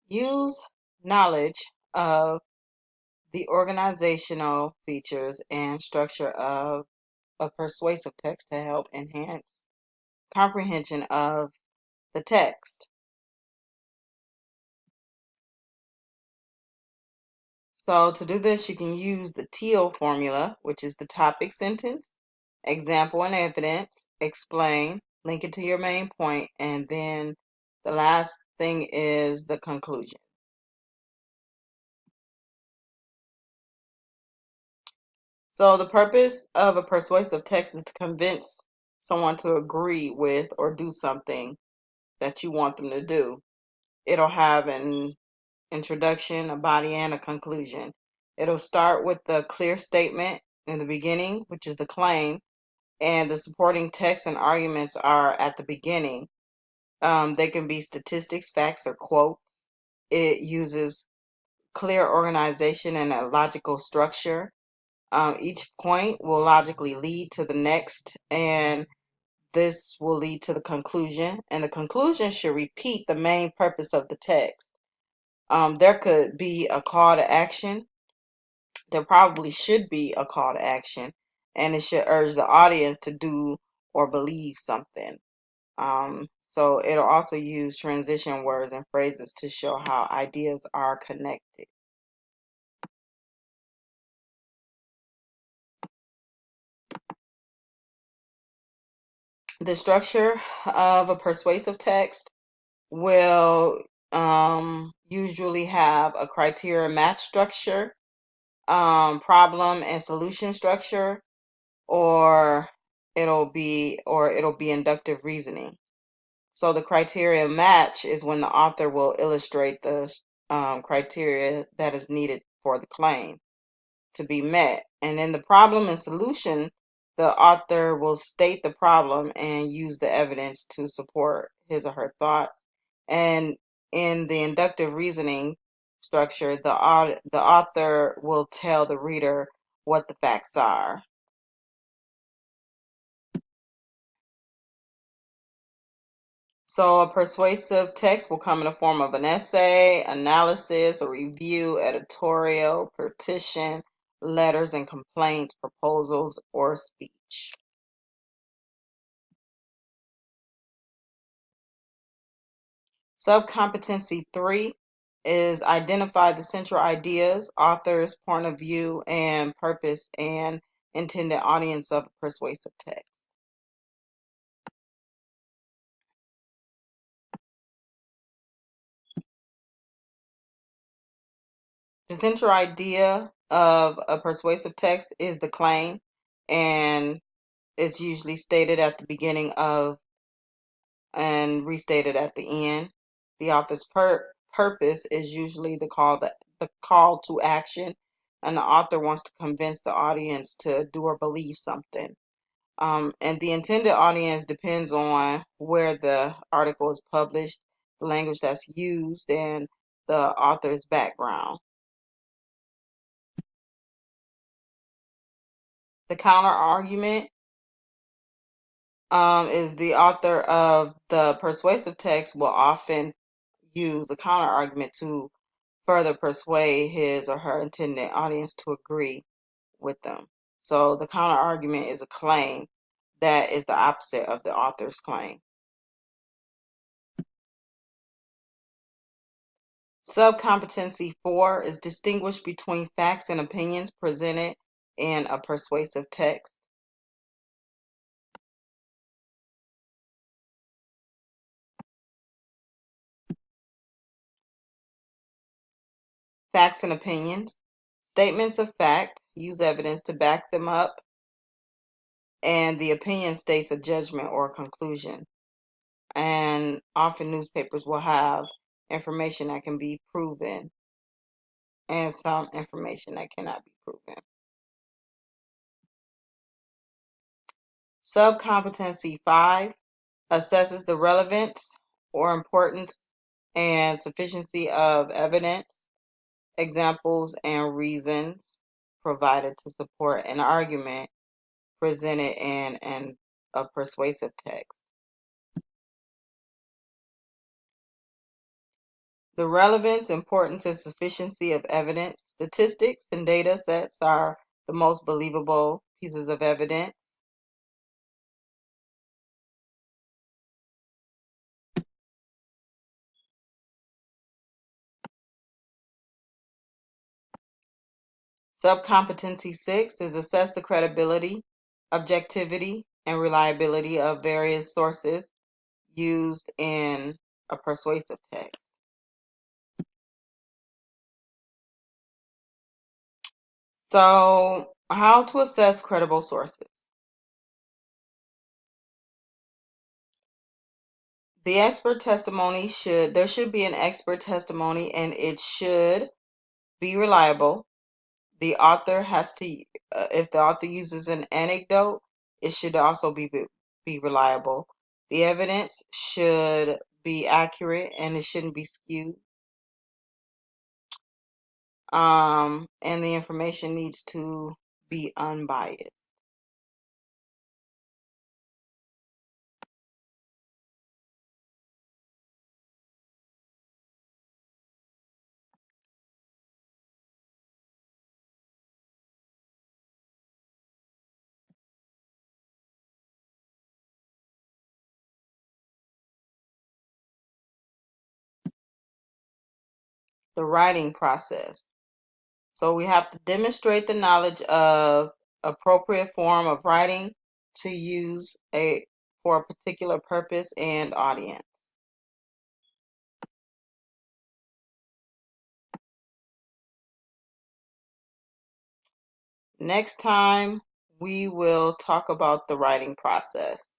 Use knowledge of the organizational features and structure of a persuasive text to help enhance comprehension of the text. So to do this, you can use the T.E.E.L formula, which is the topic sentence, example and evidence, explain, link it to your main point, and then the last thing is the conclusion. So the purpose of a persuasive text is to convince someone to agree with or do something that you want them to do. It'll have an introduction, a body, and a conclusion. It'll start with the clear statement in the beginning, which is the claim, and the supporting text and arguments are at the beginning. They can be statistics, facts, or quotes. It uses clear organization and a logical structure. Each point will logically lead to the next, and this will lead to the conclusion. And the conclusion should repeat the main purpose of the text. There could be a call to action. There probably should be a call to action, and it should urge the audience to do or believe something. So it'll also use transition words and phrases to show how ideas are connected. The structure of a persuasive text will usually have a criteria match structure, problem and solution structure, or it'll be inductive reasoning. So the criteria match is when the author will illustrate the criteria that is needed for the claim to be met. And in the problem and solution, the author will state the problem and use the evidence to support his or her thoughts. And in the inductive reasoning structure, the author will tell the reader what the facts are. So a persuasive text will come in the form of an essay, analysis, a review, editorial, petition, letters and complaints, proposals, or speech. Subcompetency 3 is identify the central ideas, authors, point of view, and purpose and intended audience of a persuasive text. The central idea of a persuasive text is the claim, and it's usually stated at the beginning of and restated at the end. The author's purpose is usually the call to action, and the author wants to convince the audience to do or believe something. And the intended audience depends on where the article is published, the language that's used, and the author's background. The counter argument is the author of the persuasive text will often use a counter argument to further persuade his or her intended audience to agree with them. So the counter argument is a claim that is the opposite of the author's claim. Subcompetency 4 is distinguish between facts and opinions presented in a persuasive text. Facts and opinions. Statements of fact use evidence to back them up, and the opinion states a judgment or a conclusion. And often newspapers will have information that can be proven and some information that cannot be proven. Subcompetency 5 assesses the relevance or importance and sufficiency of evidence, examples, and reasons provided to support an argument presented in a persuasive text. The relevance, importance, and sufficiency of evidence. Statistics and data sets are the most believable pieces of evidence. Subcompetency 6 is assess the credibility, objectivity, and reliability of various sources used in a persuasive text. So, how to assess credible sources? The expert testimony there should be an expert testimony and it should be reliable. The author has to, if the author uses an anecdote, it should also be reliable. The evidence should be accurate and it shouldn't be skewed. And the information needs to be unbiased. The writing process. So we have to demonstrate the knowledge of appropriate form of writing to use for a particular purpose and audience. Next time we will talk about the writing process.